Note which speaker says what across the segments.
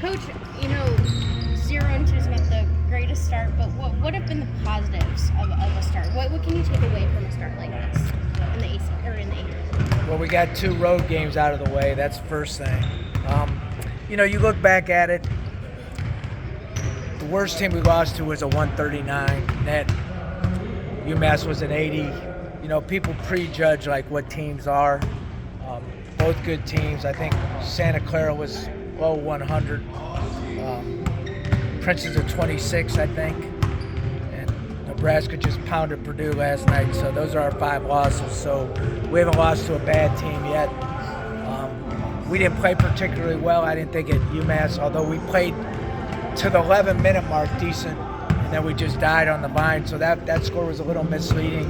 Speaker 1: Coach, 0-2 is not the greatest start, but what have been the positives of a start? What can you take away from a start like this in the AC or in the A?
Speaker 2: Well, we got 2 road games out of the way. That's the first thing. You look back at it. The worst team we lost to was a 139 net. UMass was an 80. People prejudge like what teams are. Both good teams. I think Santa Clara was low 100. Princeton's a 26, I think. And Nebraska just pounded Purdue last night. So those are our 5 losses. So we haven't lost to a bad team yet. We didn't play particularly well, I didn't think, at UMass, although we played to the 11-minute mark decent, and then we just died on the vine. So that score was a little misleading.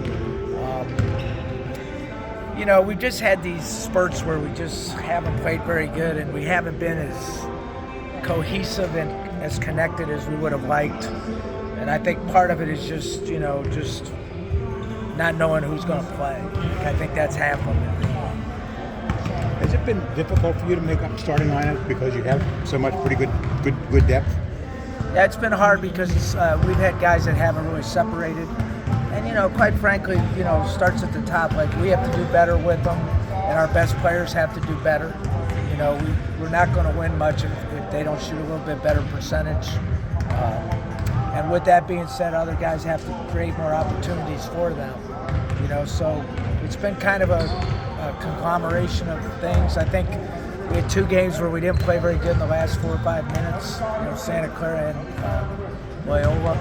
Speaker 2: We've just had these spurts where we just haven't played very good, and we haven't been as cohesive and as connected as we would have liked. And I think part of it is just not knowing who's going to play. I think that's half of it.
Speaker 3: Has it been difficult for you to make up starting lineups because you have so much pretty good depth?
Speaker 2: Yeah, it's been hard because we've had guys that haven't really separated. And, quite frankly, starts at the top. Like, we have to do better with them, and our best players have to do better. We're not going to win much if they don't shoot a little bit better percentage. And with that being said, other guys have to create more opportunities for them. So it's been kind of a conglomeration of things. I think we had 2 games where we didn't play very good in the last 4 or 5 minutes. Santa Clara and Loyola.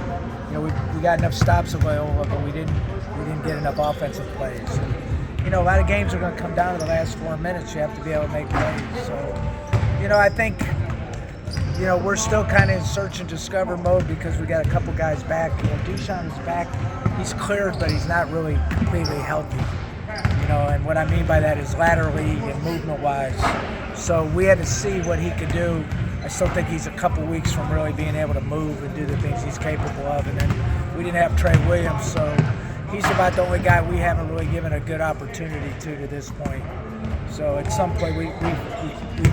Speaker 2: We got enough stops at Loyola, but we didn't get enough offensive plays. And, a lot of games are going to come down to the last 4 minutes. You have to be able to make plays. So, I think, we're still kind of in search and discover mode because we got a couple guys back. Duquesne is back. He's cleared, but he's not really completely healthy. And what I mean by that is laterally and movement-wise. So we had to see what he could do. I still think he's a couple weeks from really being able to move and do the things he's capable of. And then we didn't have Trey Williams, so he's about the only guy we haven't really given a good opportunity to this point. So at some point we've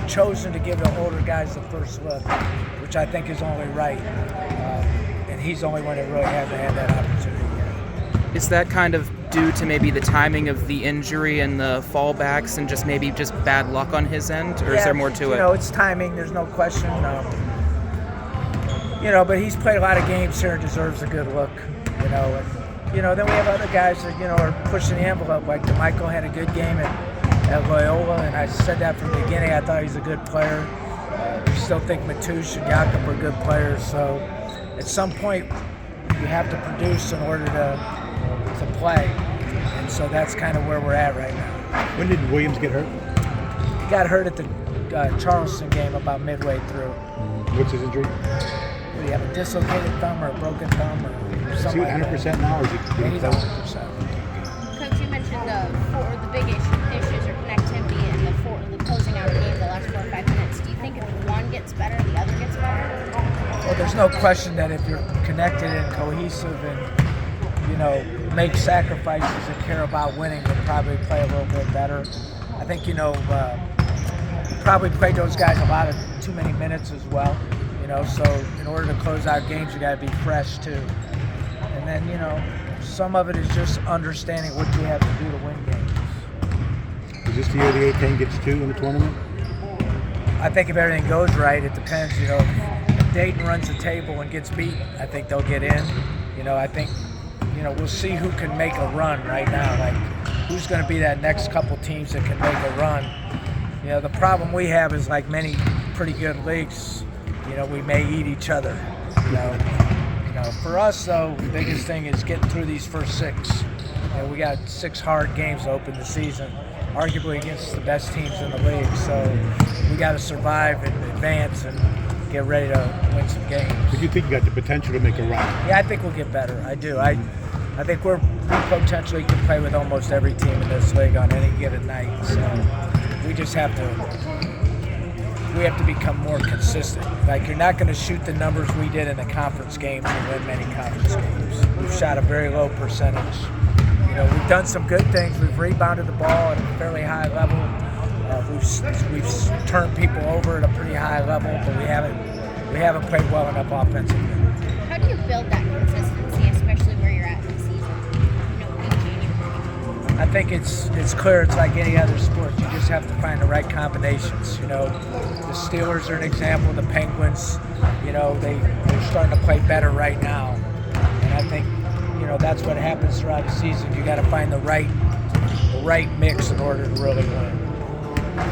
Speaker 2: chosen to give the older guys the first look, which I think is only right. And he's the only one that really hasn't had that opportunity yet.
Speaker 4: Is that kind of due to maybe the timing of the injury and the fallbacks and just bad luck on his end? Or is there more to it?
Speaker 2: It's timing. There's no question. But he's played a lot of games here and deserves a good look. Then we have other guys that, are pushing the envelope. Like DeMichael had a good game at Loyola, and I said that from the beginning. I thought he's a good player. I still think Matoush and Jakob are good players. So at some point, you have to produce in order to play, and so that's kind of where we're at right now.
Speaker 3: When did Williams get hurt?
Speaker 2: He got hurt at the Charleston game about midway through.
Speaker 3: What's his injury?
Speaker 2: Do you have a dislocated thumb or a broken thumb or something?
Speaker 3: Is he 100% now, or is he?
Speaker 2: He's 100%.
Speaker 1: Coach, you mentioned the big issues are connectivity and the closing out of the game the last 4 or 5 minutes. Do you think if one gets better, the other gets better?
Speaker 2: Well, there's no question that if you're connected and cohesive and make sacrifices and care about winning, would probably play a little bit better. I think, we probably played those guys a lot of too many minutes as well, so in order to close out games, you got to be fresh too. And then, some of it is just understanding what you have to do to win games.
Speaker 3: Is this the year the A-10 gets 2 in the tournament?
Speaker 2: I think if everything goes right, it depends, if Dayton runs the table and gets beat, I think they'll get in. I think we'll see who can make a run right now. Like, who's going to be that next couple teams that can make a run? The problem we have is, like many pretty good leagues, we may eat each other. For us, though, the biggest thing is getting through these first 6. We got 6 hard games to open the season, arguably against the best teams in the league. So we got to survive and advance and get ready to win some games.
Speaker 3: But you think you got the potential to make a run?
Speaker 2: Yeah, I think we'll get better. I do. I think we potentially can play with almost every team in this league on any given night. So we just have to become more consistent. Like, you're not going to shoot the numbers we did in the conference games and win many conference games. We've shot a very low percentage. We've done some good things. We've rebounded the ball at a fairly high level. We've turned people over at a pretty high level, but we haven't played well enough offensively.
Speaker 1: How do you build that consistency, especially where you're at in the season? In January.
Speaker 2: I think it's clear. It's like any other sport. You just have to find the right combinations. The Steelers are an example. The Penguins, they're starting to play better right now, and I think that's what happens throughout the season. You got to find the right mix in order to really win.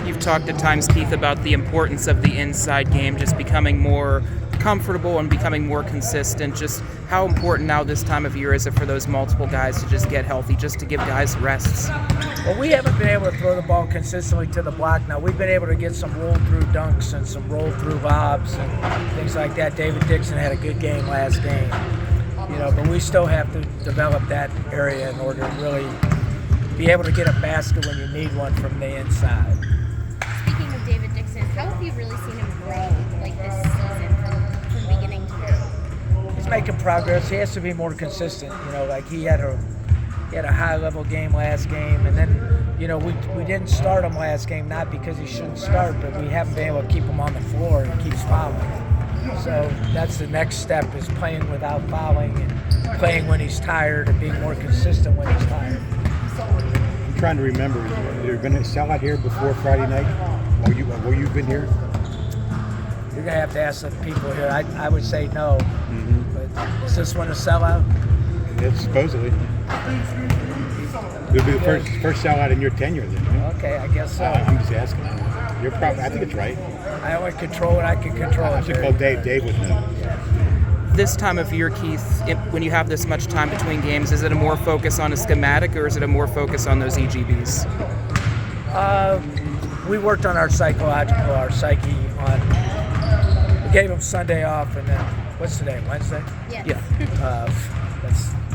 Speaker 4: You've talked at times, Keith, about the importance of the inside game, just becoming more comfortable and becoming more consistent. Just how important now this time of year is it for those multiple guys to just get healthy, just to give guys rests?
Speaker 2: Well, we haven't been able to throw the ball consistently to the block. Now, we've been able to get some roll-through dunks and some roll-through lobs and things like that. David Duquesne had a good game last game, but we still have to develop that area in order to really be able to get a basket when you need one from the inside.
Speaker 1: Speaking of David Duquesne, how have you really seen him grow this season from beginning to now?
Speaker 2: He's making progress. He has to be more consistent. He had a high-level game last game, and then we didn't start him last game, not because he shouldn't start, but we haven't been able to keep him on the floor, and he keeps fouling. So that's the next step, is playing without fouling and playing when he's tired and being more consistent when he's tired.
Speaker 3: I'm trying to remember. You're going to sell out here before Friday night? While you've been here?
Speaker 2: You're going to have to ask the people here. I would say no. But is this one a sellout?
Speaker 3: It's supposedly. It'll be the first sellout in your tenure then, right?
Speaker 2: Okay, I guess so.
Speaker 3: I'm just asking. I think it's right.
Speaker 2: I only control what I can control.
Speaker 3: I should call Dave. Dave would know.
Speaker 4: This time of year, Keith, when you have this much time between games, is it a more focus on a schematic or is it a more focus on those EGBs?
Speaker 2: We worked on our psyche on. We gave him Sunday off, and then what's today? Wednesday?
Speaker 1: Yes.
Speaker 4: Yeah.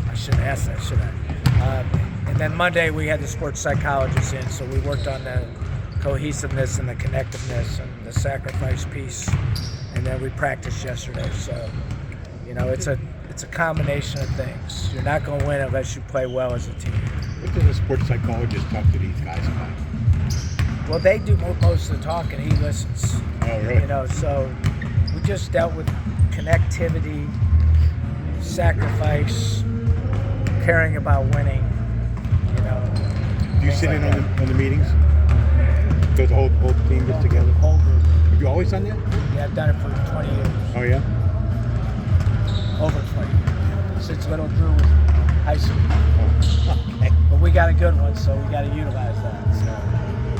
Speaker 2: I shouldn't ask that, should I? And then Monday we had the sports psychologist in, so we worked on the cohesiveness and the connectiveness and the sacrifice piece, and then we practiced yesterday. So, it's a combination of things. You're not going to win unless you play well as a team.
Speaker 3: What does a sports psychologist talk to these guys about?
Speaker 2: Well, they do most of the talking. He listens.
Speaker 3: Oh, really?
Speaker 2: So we just dealt with connectivity, sacrifice, caring about winning.
Speaker 3: Do you sit in on the meetings? Does the whole team gets together?
Speaker 2: Whole group.
Speaker 3: Have you always done that?
Speaker 2: Yeah, I've done it for 20 years.
Speaker 3: Oh, yeah?
Speaker 2: Over 20 years. Since Little Drew was high school.
Speaker 3: Oh, okay.
Speaker 2: But we got a good one, so we got to utilize that. So.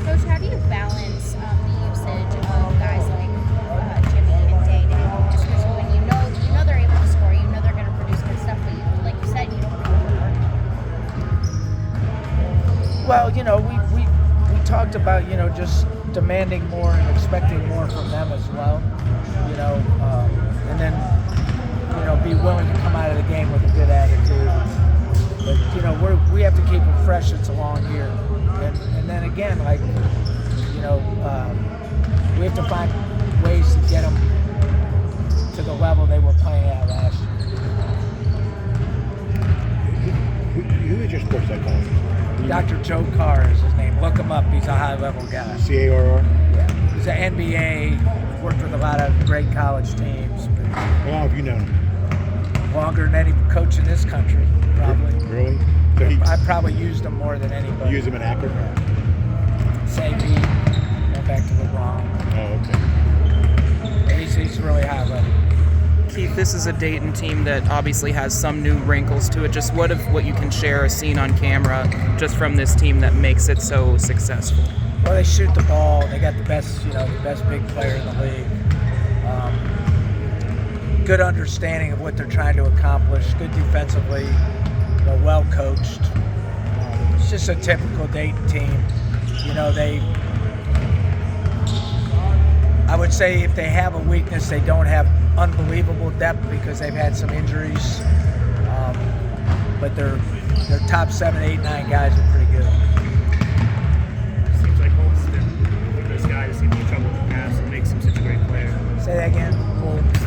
Speaker 1: Coach, how do you balance the usage of guys like Jimmy and Day-Day? Just because when you know they're able to score, they're going to produce good stuff, but like you said, you don't really work.
Speaker 2: Well, we talked about, just demanding more and expecting more from them as well, and then, be willing to come out of the game with a good attitude. But, we have to keep them fresh. It's a long year. And then again, we have to find ways to get them to the level they were playing at last year.
Speaker 3: Who is your sports psychologist?
Speaker 2: Dr. Joe Carr is his name. Look him up. He's a high-level guy.
Speaker 3: C-A-R-R?
Speaker 2: Yeah. He's an NBA. Worked with a lot of great college teams.
Speaker 3: How long have you known him?
Speaker 2: Longer than any coach in this country, probably.
Speaker 3: Really? So
Speaker 2: I probably used him more than anybody.
Speaker 3: You use him in Akron?
Speaker 2: Same beat. Going back to LeBron.
Speaker 3: Oh, okay.
Speaker 2: He's really high level.
Speaker 4: Keith, this is a Dayton team that obviously has some new wrinkles to it. Just what you can share, a scene on camera, just from this team that makes it so successful?
Speaker 2: Well, they shoot the ball. They got the best big player in the league. Good understanding of what they're trying to accomplish. Good defensively. Well coached. It's just a typical Dayton team. I would say if they have a weakness, they don't have unbelievable depth because they've had some injuries. But their top 7, 8, 9 guys are pretty good.
Speaker 5: Seems like Holmes has been one of those guys that seem to be in trouble in the past and makes him such a great player.
Speaker 2: Say that again.
Speaker 5: Holmes,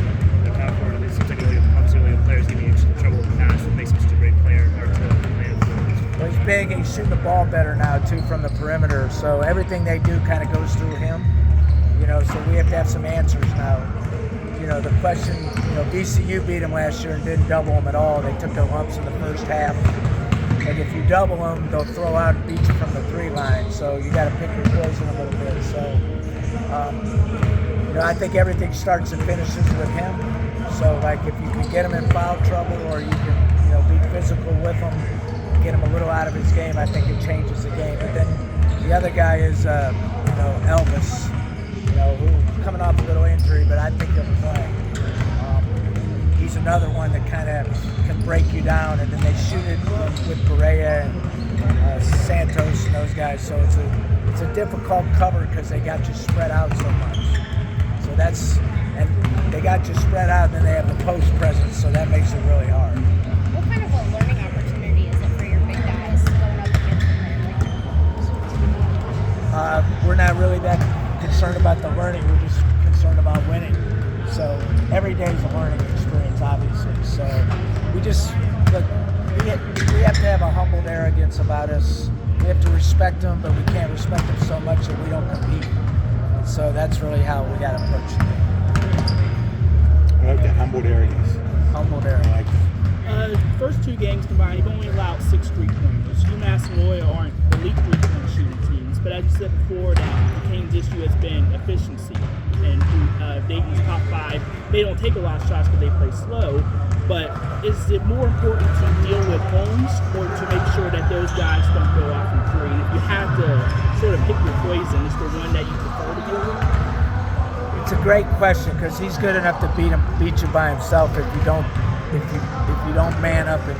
Speaker 5: the top forward, it seems like obviously one of the players giving you trouble in the past and makes him such a great player, hard to land for.
Speaker 2: Well, he's big and he's shooting the ball better now too from the perimeter. So everything they do kind of goes through him. So we have to have some answers now. The question, VCU beat them last year and didn't double them at all. They took their lumps in the first half. And if you double them, they'll throw out and beat you from the 3 line. So you got to pick your poison a little bit. So, I think everything starts and finishes with him. So, like, if you can get him in foul trouble or you can, be physical with him, get him a little out of his game, I think it changes the game. But then the other guy is, Elvis, who coming off a little injury, but I think he'll play. He's another one that kind of can break you down, and then they shoot it with Correa and Santos and those guys. So it's a difficult cover because they got you spread out so much. So and they got you spread out, and then they have the post presence, so that makes it really hard.
Speaker 1: What kind of a learning opportunity is it for your big guys going up against a player like that?
Speaker 2: We're not really that concerned about the learning. We're just concerned about winning. So every day is a learning experience, obviously. So we have to have a humbled arrogance about us. We have to respect them, but we can't respect them so much that we don't compete. And so that's really how we got to approach it.
Speaker 3: I like that humbled arrogance.
Speaker 2: Humbled arrogance.
Speaker 6: First 2 games combined, you've only allowed 6 3-pointers. UMass and Loyola aren't elite 3-point shooting teams, but as you said before, that Duquesne's issue has been efficiency. And Dayton's top 5, they don't take a lot of shots because they play slow. But is it more important to deal with Holmes or to make sure that those guys don't go out from 3? If you have to sort of pick your poison, is there one that you prefer to deal with?
Speaker 2: It's a great question because he's good enough to beat you by himself if you don't man up and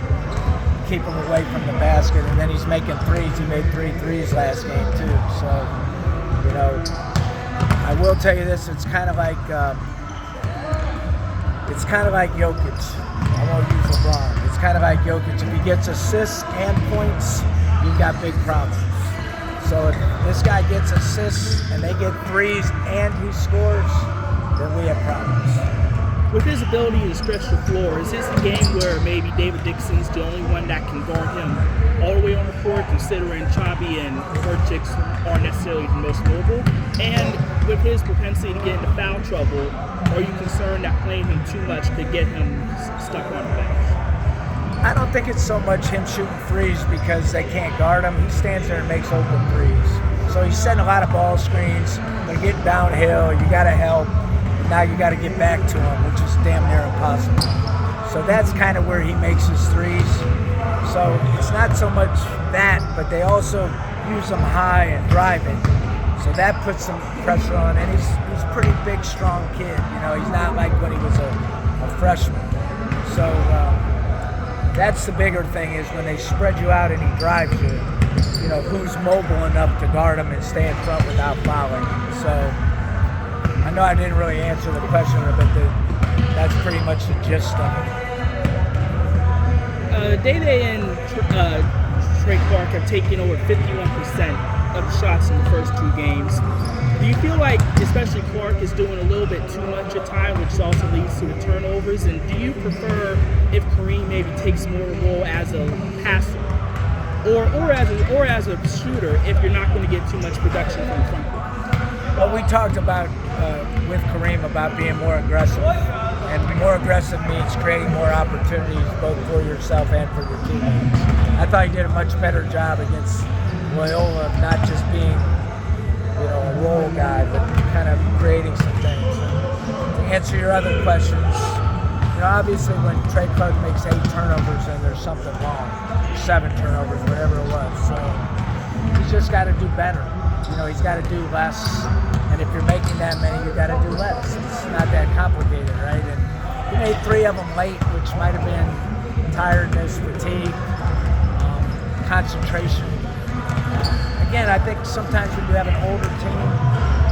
Speaker 2: keep him away from the basket. And then he's making threes. He made 3 threes last game too. So I will tell you this: it's kind of like Jokic. I won't use LeBron. It's kind of like Jokic. If he gets assists and points, you've got big problems. So if this guy gets assists and they get threes and he scores, then we have problems.
Speaker 6: With his ability to stretch the floor, is this a game where maybe David Dixon's the only one that can guard him all the way on the court, considering Chabi and Verchix aren't necessarily the most mobile? And with his propensity to get into foul trouble, are you concerned that playing him too much could get him stuck on the bench?
Speaker 2: I don't think it's so much him shooting threes because they can't guard him. He stands there and makes open threes. So he's setting a lot of ball screens. They're getting downhill. You got to help. Now you got to get back to him, which is damn near impossible. So that's kind of where he makes his threes. So it's not so much that, but they also use him high and drive it. So that puts some pressure on, and he's a pretty big, strong kid. He's not like when he was a freshman. So that's the bigger thing is when they spread you out and he drives you, who's mobile enough to guard him and stay in front without fouling. So I know I didn't really answer the question, but that's pretty much the gist of it.
Speaker 6: Day and Trey Clark have taken over 51% of the shots in the first 2 games. Do you feel like, especially Clark, is doing a little bit too much at time, which also leads to the turnovers? And do you prefer if Kareem maybe takes more role as a passer, or as a shooter if you're not going to get too much production from the front court?
Speaker 2: Well, we talked about with Kareem about being more aggressive, and more aggressive means creating more opportunities both for yourself and for your teammates. I thought he did a much better job against Loyola of not just being, a role guy, but kind of creating some things. And to answer your other questions, obviously when Trey Clark makes 8 turnovers, then there's something wrong. 7 turnovers, whatever it was. So he's just got to do better. He's got to do less. And if you're making that many, you got to do less. It's not that complicated, right? And he made 3 of them late, which might have been tiredness, fatigue, concentration. Again, I think sometimes when you have an older team,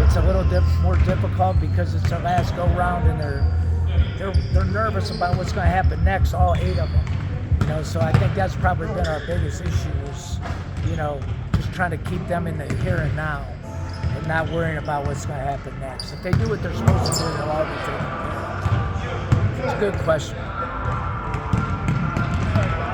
Speaker 2: it's a little more difficult because it's their last go-round and they're nervous about what's going to happen next, all 8 of them. So I think that's probably been our biggest issue is, just trying to keep them in the here and now and not worrying about what's going to happen next. If they do what they're supposed to do, they'll all be taken care of. It's a good question.